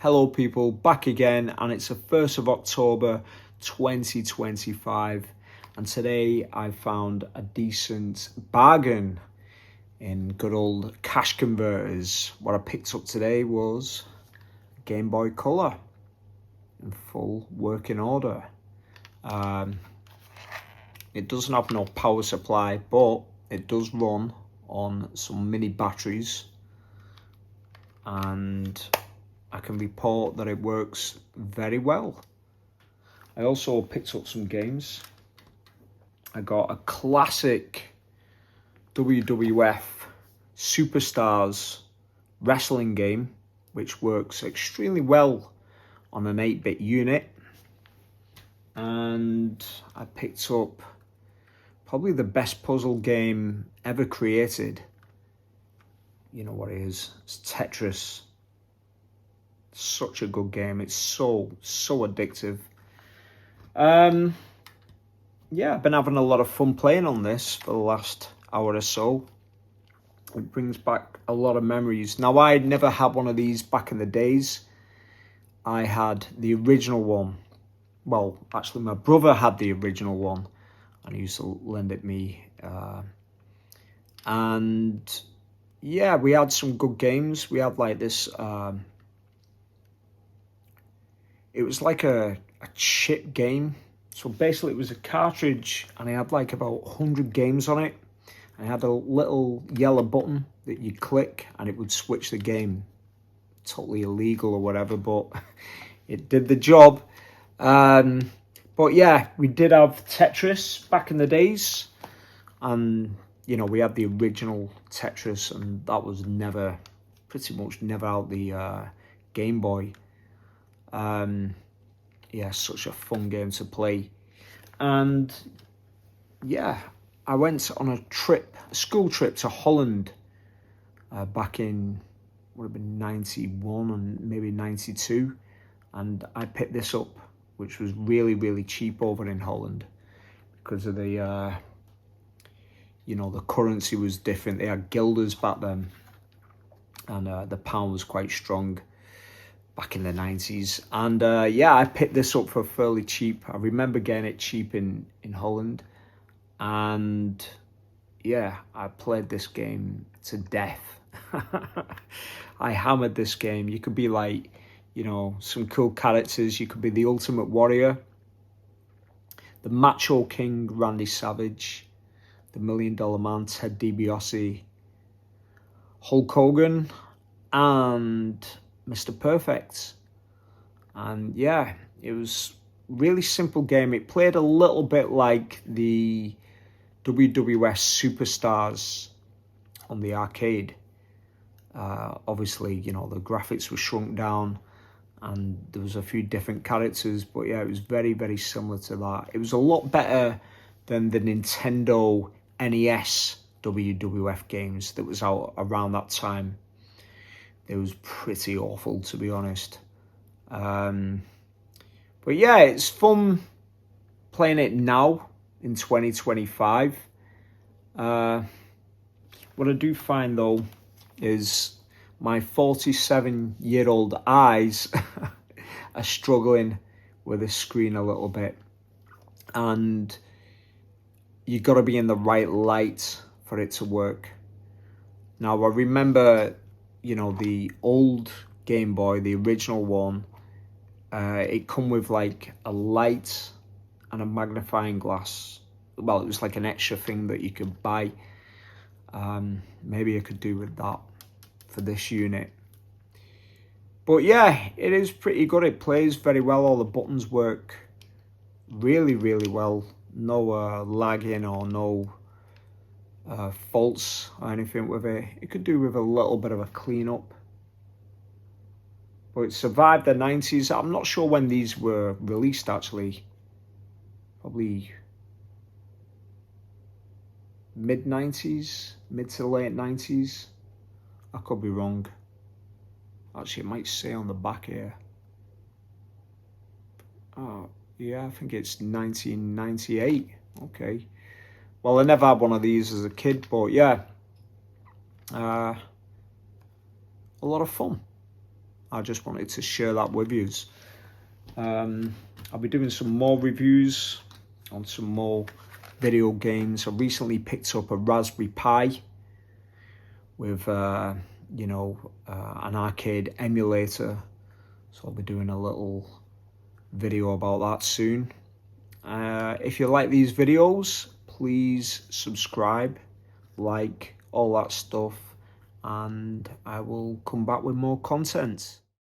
Hello people, back again, and it's the 1st of October 2025, and today I found a decent bargain in good old cash converters. What I picked up today was a Game Boy Color in full working order. It doesn't have no power supply, but it does run on some mini batteries, and I can report that it works very well. I also picked up some games. I got a classic WWF Superstars wrestling game, which works extremely well on an 8-bit unit. And I picked up probably the best puzzle game ever created. You know what it is? It's Tetris. Such a good game. It's so addictive. Yeah, I've been having a lot of fun playing on this for the last hour or so. It brings back a lot of memories. Now, I never had one of these back in the days. I had the original one. Well, actually, my brother had the original one, and he used to lend it me. And yeah, we had some good games. We had like this. It was like a chip game. So basically it was a cartridge, and it had like about 100 games on it. And it had a little yellow button that you click and it would switch the game. Totally illegal or whatever, but it did the job. But yeah, we did have Tetris back in the days. And, you know, we had the original Tetris, and that was pretty much never out the Game Boy. Yeah, such a fun game to play. And yeah, I went on a school trip to Holland back in, would have been 91 and maybe 92, and I picked this up, which was really cheap over in Holland because of the you know, the currency was different. They had guilders back then, and the pound was quite strong back in the 90s. And yeah, I picked this up for fairly cheap. I remember getting it cheap in Holland. And yeah, I played this game to death. I hammered this game. You could be like, you know, some cool characters. You could be the Ultimate Warrior, the Macho King, Randy Savage, the $1 Million Man, Ted DiBiase, Hulk Hogan, and Mr. Perfect. And yeah, it was really simple game. It played a little bit like the WWF Superstars on the arcade. Obviously, you know, the graphics were shrunk down and there was a few different characters, but yeah, it was very similar to that. It was a lot better than the Nintendo NES WWF games that was out around that time. It was pretty awful, to be honest. But yeah, it's fun playing it now in 2025. What I do find, though, is my 47-year-old eyes are struggling with the screen a little bit. And you got to be in the right light for it to work. Now, I remember, you know, the old Game Boy, the original one, it come with like a light and a magnifying glass. Well, it was like an extra thing that you could buy. Maybe I could do with that for this unit. But yeah, it is pretty good. It plays very well. All the buttons work really well. No lagging or no faults or anything with it. It could do with a little bit of a cleanup. But it survived the 90s. I'm not sure when these were released, actually. Probably mid-90s, mid to late 90s. I could be wrong. Actually, it might say on the back here. Oh, yeah, I think it's 1998. Okay. Well, I never had one of these as a kid, but yeah. A lot of fun. I just wanted to share that with you. I'll be doing some more reviews on some more video games. I recently picked up a Raspberry Pi with, you know, an arcade emulator. So I'll be doing a little video about that soon. If you like these videos, please subscribe, like, all that stuff, and I will come back with more content.